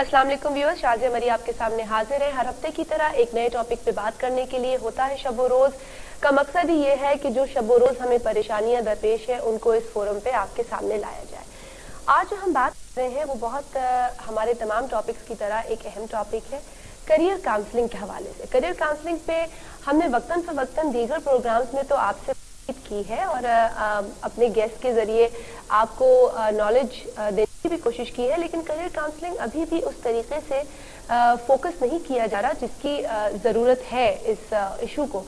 अस्सलाम वालेकुम व्यूअर्स, शाज़िया मरी आपके सामने हाजिर है। हर हफ्ते की तरह एक नए टॉपिक पे बात करने के लिए होता है शब व रोज़ का मकसद ही ये है कि जो शब व रोज़ हमें परेशानियां दरपेश है उनको इस फोरम पे आपके सामने लाया जाए। आज जो हम बात कर रहे हैं वो बहुत हमारे तमाम टॉपिक्स की तरह एक अहम टॉपिक है करियर काउंसलिंग के हवाले से। करियर काउंसलिंग पे हमने वक्तन फवक्तन दीगर प्रोग्राम्स में तो आपसे की है और अपने गेस्ट के जरिए आपको नॉलेज देने की भी कोशिश की है, लेकिन करियर काउंसलिंग अभी भी उस तरीके से फोकस नहीं किया जा रहा जिसकी ज़रूरत है इस इशू को।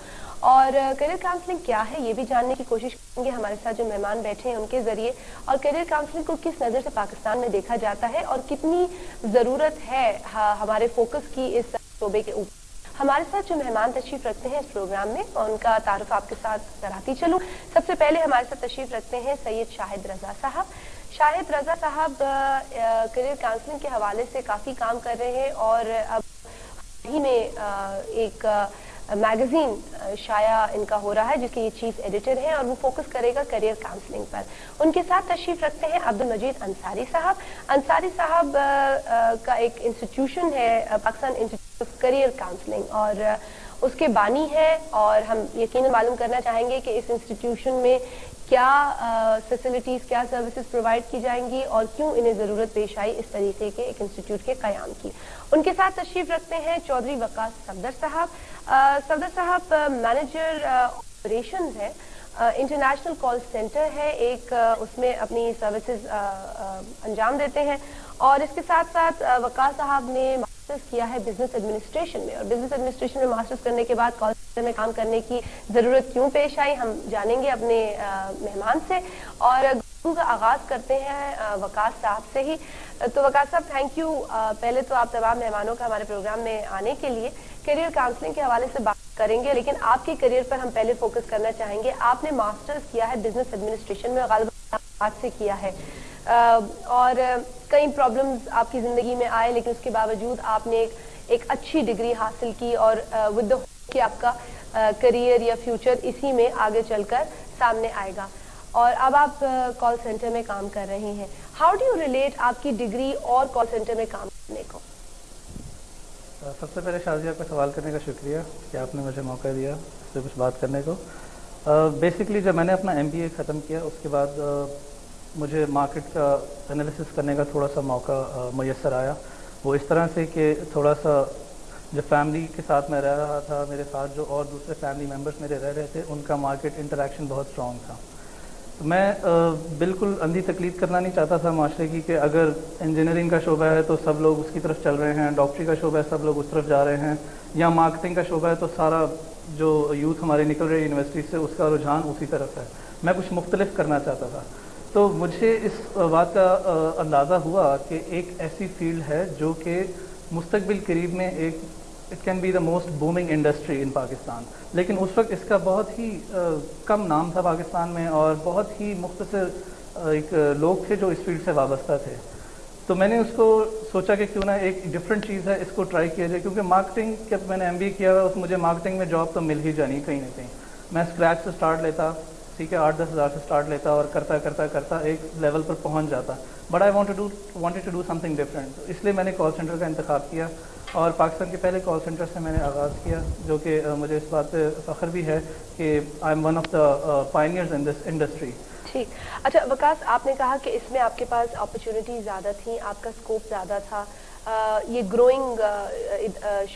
और करियर काउंसलिंग क्या है ये भी जानने की कोशिश करेंगे हमारे साथ जो मेहमान बैठे हैं उनके जरिए, और करियर काउंसलिंग को किस नज़र से पाकिस्तान में देखा जाता है और कितनी ज़रूरत है हमारे फोकस की इस शोबे के ऊपर। हमारे साथ जो मेहमान तशरीफ रखते हैं इस प्रोग्राम में उनका तारुफ आपके साथ कराती चलूं। सबसे पहले हमारे साथ तशरीफ रखते हैं सैयद शाहिद रजा साहब। शाहिद रजा साहब करियर काउंसलिंग के हवाले से काफ़ी काम कर रहे हैं और अब ही में एक मैगजीन शाया इनका हो रहा है जिसके ये चीफ एडिटर हैं और वो फोकस करेगा करियर काउंसलिंग पर। उनके साथ तशरीफ रखते हैं अब्दुल मजीद अंसारी साहब। अंसारी साहब का एक इंस्टीट्यूशन है Pakistan institute of career counselling और उसके बानी है, और हम यकीनन मालूम करना चाहेंगे कि इस इंस्टीट्यूशन में क्या फैसिलिटीज़ क्या सर्विसेज प्रोवाइड की जाएंगी और क्यों इन्हें ज़रूरत पेश आई इस तरीके के एक इंस्टीट्यूट के क़याम की। उनके साथ तशरीफ रखते हैं चौधरी वकास सफदर साहब। सफदर साहब मैनेजर ऑपरेशंस है, इंटरनेशनल कॉल सेंटर है एक, उसमें अपनी सर्विसेज अंजाम देते हैं। और इसके साथ साथ वकास साहब ने मास्टर्स किया है बिजनेस एडमिनिस्ट्रेशन में, और बिजनेस एडमिनिस्ट्रेशन में मास्टर्स करने के बाद कॉल सेंटर में काम करने की ज़रूरत क्यों पेश आई हम जानेंगे अपने मेहमान से। और गुफ्तगू का आगाज़ करते हैं वकास साहब से ही। तो वकास साहब थैंक यू पहले तो आप तमाम मेहमानों का हमारे प्रोग्राम में आने के लिए। करियर काउंसलिंग के हवाले से बात करेंगे, लेकिन आपके करियर पर हम पहले फोकस करना चाहेंगे। आपने मास्टर्स किया है बिजनेस एडमिनिस्ट्रेशन में, गालिबन आज से किया है, और कई प्रॉब्लम्स आपकी ज़िंदगी में आए, लेकिन उसके बावजूद आपने एक अच्छी डिग्री हासिल की और विद द होप कि आपका करियर या फ्यूचर इसी में आगे चलकर सामने आएगा। और अब आप कॉल सेंटर में काम कर रहे हैं। हाउ डू यू रिलेट आपकी डिग्री और कॉल सेंटर में काम करने को? सबसे पहले शाजिया का सवाल करने का शुक्रिया कि आपने मुझे मौका दिया इससे कुछ बात करने को। बेसिकली जब मैंने अपना MBA ख़त्म किया उसके बाद मुझे मार्केट का एनालिसिस करने का थोड़ा सा मौका मुयस्सर आया। वो इस तरह से कि थोड़ा सा जब फैमिली के साथ मैं रह रहा था, मेरे साथ जो और दूसरे फैमिली मेम्बर्स मेरे रह रहे थे उनका मार्केट इंटरेक्शन बहुत स्ट्रॉन्ग था। तो मैं बिल्कुल अंधी तकलीद करना नहीं चाहता था माशरे की कि अगर इंजीनियरिंग का शोबा है तो सब लोग उसकी तरफ चल रहे हैं, डॉक्टरी का शोबा है सब लोग उस तरफ जा रहे हैं, या मार्केटिंग का शोबा है तो सारा जो यूथ हमारे निकल रहे हैं यूनिवर्सिटी से उसका रुझान उसी तरफ है। मैं कुछ मुख्तलिफ करना चाहता था। तो मुझे इस बात का अंदाज़ा हुआ कि एक ऐसी फील्ड है जो कि मुस्तकबिल करीब में एक it can be the most booming industry in Pakistan. लेकिन उस वक्त इसका बहुत ही कम नाम था पाकिस्तान में और बहुत ही मुख्तसर एक लोग थे जो इस फील्ड से वाबस्ता थे। तो मैंने उसको सोचा कि क्यों ना एक डिफरेंट चीज़ है इसको ट्राई किया जाए, क्योंकि मार्केटिंग जब मैंने MBA किया हुआ मुझे मार्केटिंग में जॉब तो मिल ही जानी कहीं ना कहीं। मैं स्क्रैच से स्टार्ट लेता, ठीक है, 8-10 हज़ार से स्टार्ट लेता और करता करता करता एक लेवल पर पहुंच जाता। But I wanted to do something different, इसलिए मैंने कॉल सेंटर का इंतखाब किया और पाकिस्तान के पहले कॉल सेंटर से मैंने आगाज़ किया, जो कि मुझे इस बात पे फ़ख्र भी है कि I am one of the pioneers in this industry. ठीक, अच्छा वकास, आपने कहा कि इसमें आपके पास अपॉर्चुनिटी ज़्यादा थी, आपका स्कोप ज़्यादा था, ये ग्रोइंग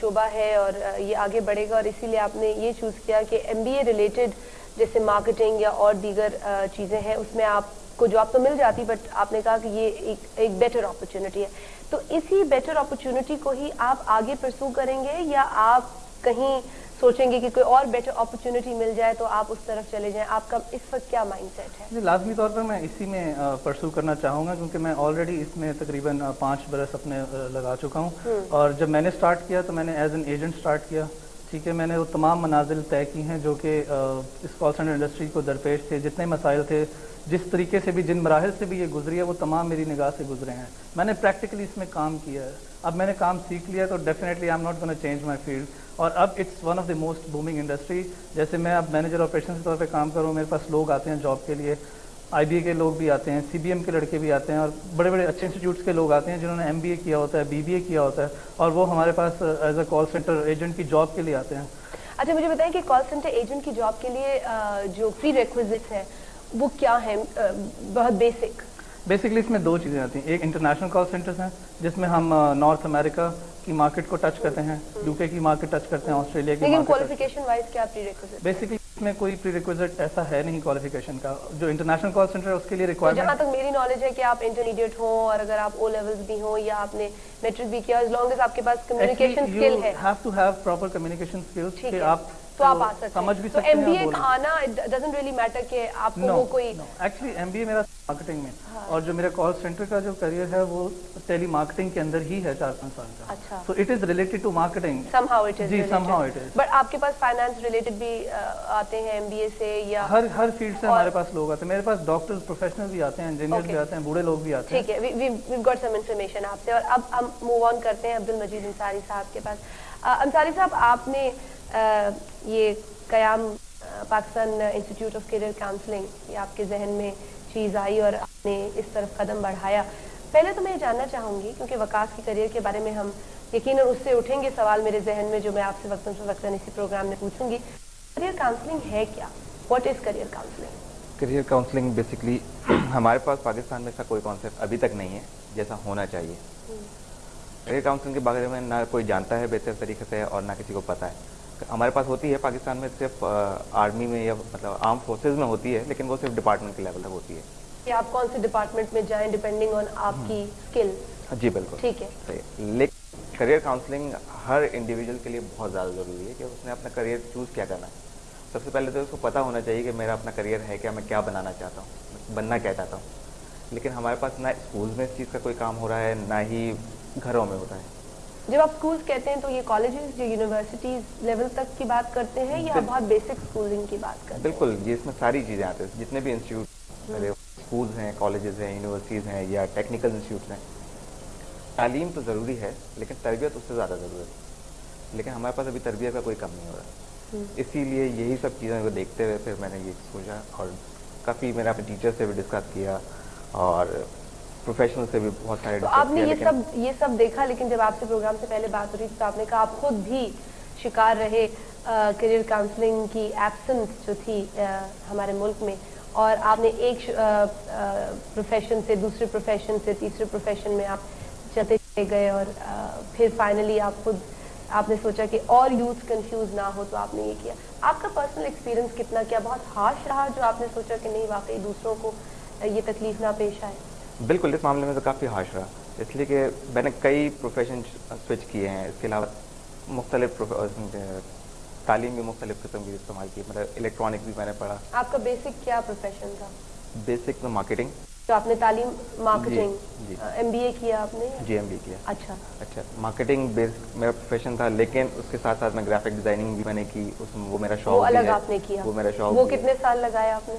शोबा है और ये आगे बढ़ेगा, और इसीलिए आपने ये चूज़ किया कि MBA रिलेटेड जैसे मार्केटिंग या और दीगर चीज़ें हैं उसमें आपको जॉब तो मिल जाती, बट आपने कहा कि ये एक बेटर अपॉर्चुनिटी है। तो इसी बेटर अपॉर्चुनिटी को ही आप आगे परसू करेंगे या आप कहीं सोचेंगे कि कोई और बेटर अपॉर्चुनिटी मिल जाए तो आप उस तरफ चले जाएं? आपका इस वक्त क्या माइंडसेट है? लाजमी तौर पर मैं इसी में परसू करना चाहूँगा, क्योंकि मैं ऑलरेडी इसमें तकरीबन 5 बरस अपने लगा चुका हूँ। और जब मैंने स्टार्ट किया तो मैंने एज एन एजेंट स्टार्ट किया, ठीक है। मैंने वो तमाम मनाजिल तय की हैं जो कि इस कॉल सेंटर इंडस्ट्री को दरपेश थे, जितने मसाइल थे, जिस तरीके से भी जिन मराहल से भी ये गुजरी है वो तमाम मेरी निगाह से गुजरे हैं। मैंने प्रैक्टिकली इसमें काम किया है, अब मैंने काम सीख लिया तो definitely I am not gonna change my field. और अब it's one of the most booming industry. जैसे मैं अब मैनेजर ऑपरेशन के तौर पे काम करूँ, मेरे पास लोग आते हैं जॉब के लिए, IBA کے لوگ بھی آتے ہیں, CBM کے لڑکے بھی آتے ہیں, اور بڑے بڑے اچھے انسٹیٹیوٹس کے لوگ آتے ہیں جنہوں نے MBA کیا ہوتا ہے, BBA کیا ہوتا ہے, اور وہ ہمارے پاس as a call centre agent کی جاب کے لیے آتے ہیں. اچھا مجھے بتائیں کہ کال سینٹر ایجنٹ کی جاب کے لیے جو پری ریکویزٹس ہیں وہ کیا ہیں, بہت بیسک؟ بیسکلی اس میں 2 چیزیں آتی ہیں. ایک انٹرنیشنل کال سینٹرز ہیں جس میں ہم نارتھ امریکہ کی مارکیٹ کو ٹچ کرتے ہیں, UK کی مارکیٹ ٹچ کرتے ہیں, آسٹریلیا کی لیکن مارکیٹ. کوالیفیکیشن وائز کیا پری ریکویزٹ؟ بیسکلی اس میں کوئی پری ریکویزٹ ایسا ہے نہیں کوالیفیکیشن کا. جو انٹرنیشنل کال سینٹر ہے اس کے لیے جہاں ریکوائرمنٹ, تک میری نالج ہے کہ آپ انٹرمیڈیٹ ہوں اور اگر آپ O لیولز بھی ہوں یا آپ نے میٹرک بھی کیا, as long as آپ کے پاس کمیونیکیشن اسکل ہے, have to have proper communication skills کہ آپ تو آپ آ سکتے سمجھ بھی ہیں. تو سکتے ہیں. MBA کا آنا ڈزنٹ ریئلی میٹر کہ آپ کو وہ کوئی. ایکچولی MBA میرا مارکیٹنگ میں, اور جو میرا کال سینٹر کا جو کریئر ہے وہ ٹیلی مارکیٹنگ کے اندر ہی ہے 4-5 سال کا. اچھا, so it is related to marketing. somehow it is جی related. somehow it is. But آپ کے پاس فائنانس ریلیٹڈ بھی آتے ہیں MBA سے یا ہر فیلڈ سے ہمارے پاس لوگ آتے ہیں. میرے پاس ڈاکٹرز پروفیشنل بھی آتے ہیں, انجینئرز بھی آتے ہیں, بوڑھے لوگ بھی آتے ہیں. ٹھیک ہے, we've got some information آپ سے. اور اب ہم موو آن کرتے ہیں عبدالمجید انصاری صاحب کے پاس. انصاری صاحب, آپ نے یہ قیام Pakistan institute of career counselling, یہ آپ کے ذہن میں چیز آئی اور آپ نے اس طرف قدم بڑھایا. پہلے تو میں یہ جاننا چاہوں گی, کیونکہ وکاس کے کریئر کے بارے میں ہم یقیناً اس سے اٹھیں گے سوال میرے ذہن میں جو میں آپ سے وقتاً اسی پروگرام میں پوچھوں گی. کریئر کاؤنسلنگ ہے کیا؟ What is career counselling? Career counselling basically ہمارے پاس پاکستان میں ایسا کوئی کانسیپٹ ابھی تک نہیں ہے جیسا ہونا چاہیے. کریئر کاؤنسلنگ کے بارے میں نہ کوئی جانتا ہے بہتر طریقے سے اور نہ کسی کو پتہ ہے. ہمارے پاس ہوتی ہے پاکستان میں صرف آرمی میں یا مطلب آرم فورسز میں ہوتی ہے, لیکن وہ صرف ڈپارٹمنٹ کے لیول تک ہوتی ہے. کہ آپ کون سے ڈپارٹمنٹ میں جائیں ڈیپینڈنگ آن آپ کی اسکل. جی بالکل ٹھیک ہے. لیکن کریئر کاؤنسلنگ ہر انڈیویجول کے لیے بہت زیادہ ضروری ہے کہ اس نے اپنا کریئر چوز کیا کرنا ہے. سب سے پہلے تو اس کو پتہ ہونا چاہیے کہ میرا اپنا کریئر ہے کیا, میں کیا بنانا چاہتا ہوں, بننا کیا چاہتا ہوں. لیکن ہمارے پاس نہ اسکولز میں اس چیز کا کوئی کام ہو رہا ہے, نہ ہی گھروں میں ہوتا ہے. جب آپ اسکولز کہتے ہیں تو یہ کالجز یا یونیورسٹیز لیول تک کی بات کرتے ہیں یا بہت بیسک اسکولنگ کی بات کرتے ہیں؟ بالکل, یہ اس میں ساری چیزیں آتی ہیں. جتنے بھی انسٹیٹیوٹ, اسکولز ہیں, کالجز ہیں, یونیورسٹیز ہیں یا ٹیکنیکل انسٹیٹیوٹس ہیں, تعلیم تو ضروری ہے لیکن تربیت اس سے زیادہ ضروری ہے. لیکن ہمارے پاس ابھی تربیت کا کوئی کم نہیں ہو رہا. اسی لیے یہی سب چیزوں کو دیکھتے ہوئے پھر میں نے یہ سوچا, اور کافی میں نے اپنے ٹیچر سے بھی ڈسکس کیا اور پروفیشنل سے بھی بہت سارے ڈسکس کیا. آپ نے یہ سب دیکھا, لیکن جب آپ سے پروگرام سے پہلے بات ہو رہی تھی تو آپ نے کہا آپ خود بھی شکار رہے کریئر کاؤنسلنگ کی ایبسنس جو تھی ہمارے ملک میں, اور آپ نے ایک پروفیشن سے دوسرے پروفیشن سے تیسرے پروفیشن میں آپ چلتے گئے, اور پھر فائنلی آپ نے سوچا کہ اور یوتھ کنفیوز نہ ہو تو آپ نے یہ کیا. آپ کا پرسنل ایکسپیرینس کتنا, کیا بہت ہارش رہا جو آپ نے سوچا کہ نہیں واقعی دوسروں کو یہ تکلیف نہ پیش آئے؟ بالکل, اس معاملے میں تو کافی ہارش رہا, اس لیے کہ میں نے کئی پروفیشن سوئچ کیے ہیں. اس کے علاوہ مختلف تعلیم بھی مختلف قسم کی استعمال کی, مطلب الیکٹرانک بھی میں نے پڑھا. آپ کا بیسک کیا پروفیشن تھا؟ بیسک میں مارکیٹنگ. تو آپ نے تعلیم مارکیٹنگ MBA کیا آپ نے؟ جی MBA کیا. اچھا, مارکیٹنگ بیسک میرا پروفیشن تھا, لیکن اس کے ساتھ ساتھ میں گرافک ڈیزائننگ بھی میں نے کی. وہ میرا شوق وہ الگ آپ نے کیا, وہ میرا شوق. وہ کتنے سال لگایا آپ نے؟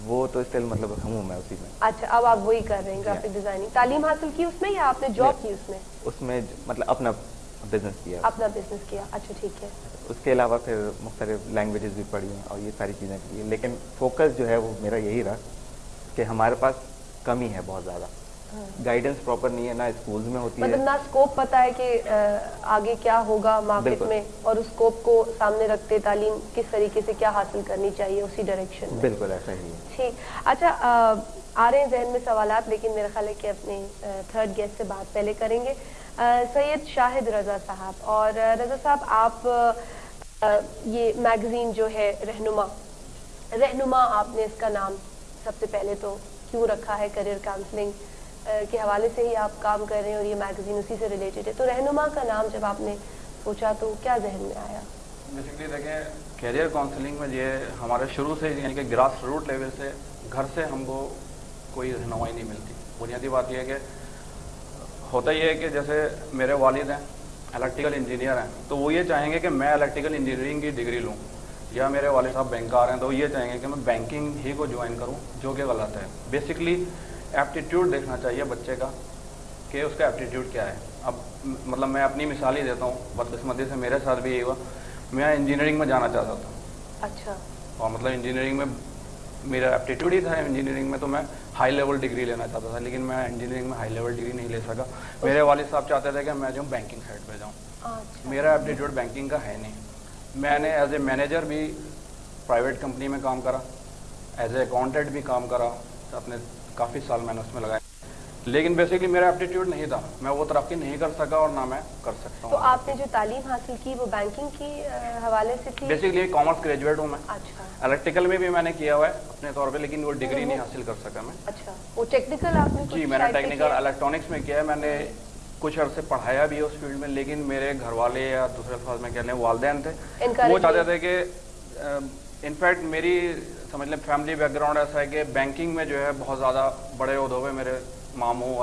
وہ تو اسٹل مطلب ہوں میں اسی میں. اچھا, اب آپ وہی کر رہے ہیں گرافک ڈیزائننگ. تعلیم حاصل کی اس میں یا آپ نے جاب کی اس میں؟ اس میں مطلب اپنا بزنس کیا. اپنا بزنس کیا, اچھا ٹھیک ہے. اس کے علاوہ پھر مختلف لینگویجز بھی پڑھی ہیں اور یہ ساری چیزیں کی ہیں, لیکن فوکس جو ہے وہ میرا یہی رہا کہ ہمارے پاس کمی ہے بہت زیادہ, گائیڈنس پراپر نہیں ہے, نہ اسکولز میں ہوتی ہے, مطلب نہ اسکوپ پتہ ہے کہ آگے کیا ہوگا مارکیٹ میں, اور اس اسکوپ کو سامنے رکھتے تعلیم کس طریقے سے کیا حاصل کرنی چاہیے اسی ڈائریکشن میں. بالکل ایسا ہی ہے. ٹھیک, اچھا آ رہے ہیں ذہن میں سوالات, لیکن میرا خیال ہے کہ اپنے تھرڈ گیسٹ سے بات پہلے کریں گے. سید شاہد رضا صاحب, اور رضا صاحب آپ یہ میگزین جو ہے رہنما آپ نے اس کا نام سب سے پہلے تو کیوں رکھا ہے؟ کریئر کاؤنسلنگ کے حوالے سے ہی آپ کام کر رہے ہیں اور یہ میگزین اسی سے ریلیٹڈ ہے, تو رہنما کا نام جب آپ نے سوچا تو کیا ذہن میں آیا؟ بیسکلی دیکھیں, کیریئر کاؤنسلنگ میں یہ ہمارے شروع سے یعنی کہ گراس روٹ لیول سے گھر سے ہم کو کوئی رہنمائی نہیں ملتی. بنیادی بات یہ ہے کہ ہوتا یہ ہے کہ جیسے میرے والد ہیں الیکٹریکل انجینئر ہیں, تو وہ یہ چاہیں گے کہ میں الیکٹریکل انجینئرنگ کی ڈگری لوں, یا میرے والد صاحب بینکار ہیں تو وہ یہ چاہیں گے کہ میں بینکنگ ہی کو جوائن کروں, جو کہ غلط ہے. بیسکلی ایپٹیٹیوڈ دیکھنا چاہیے بچے کا کہ اس کا ایپٹیٹیوڈ کیا ہے. اب مطلب میں اپنی مثال ہی دیتا ہوں, بدقسمتی سے میرے ساتھ بھی یہی ہوا, میں انجینئرنگ میں جانا چاہتا تھا. اچھا. اور مطلب انجینئرنگ میں मेरा एप्टीट्यूड ही था इंजीनियरिंग में, तो मैं हाई लेवल डिग्री लेना चाहता था, लेकिन मैं इंजीनियरिंग में हाई लेवल डिग्री नहीं ले सका। मेरे वालिद साहब चाहते थे कि मैं जो बैंकिंग साइड पे जाऊँ। अच्छा। मेरा एप्टीट्यूड बैंकिंग का है नहीं। मैंने एज ए मैनेजर भी प्राइवेट कंपनी में काम करा, एज ए अकाउंटेंट भी काम करा, अपने काफ़ी साल मैंने उसमें लगाए, लेकिन बेसिकली मेरा एप्टीट्यूड नहीं था, मैं वो तरक्की नहीं कर सका और ना मैं कर सकता हूँ। तो आपने जो तालीम हासिल की वो बैंकिंग की हवाले से थी? बेसिकली कॉमर्स ग्रेजुएट हूँ मैं। अच्छा। इलेक्ट्रिकल में भी मैंने किया हुआ है अपने तौर पे, लेकिन वो डिग्री नहीं हासिल कर सका मैं। अच्छा, वो टेक्निकल आपने जी, मैंने टेक्निकल इलेक्ट्रॉनिक्स में किया है, मैंने कुछ अरसे पढ़ाया भी है उस फील्ड में, लेकिन मेरे घर वाले या दूसरे अल्फाज में कह लें वालिदैन थे, वो चाहते थे कि इनफैक्ट मेरी समझ लें फैमिली बैकग्राउंड ऐसा है कि बैंकिंग में जो है बहुत ज़्यादा बड़े ओहदों पे मेरे मामू और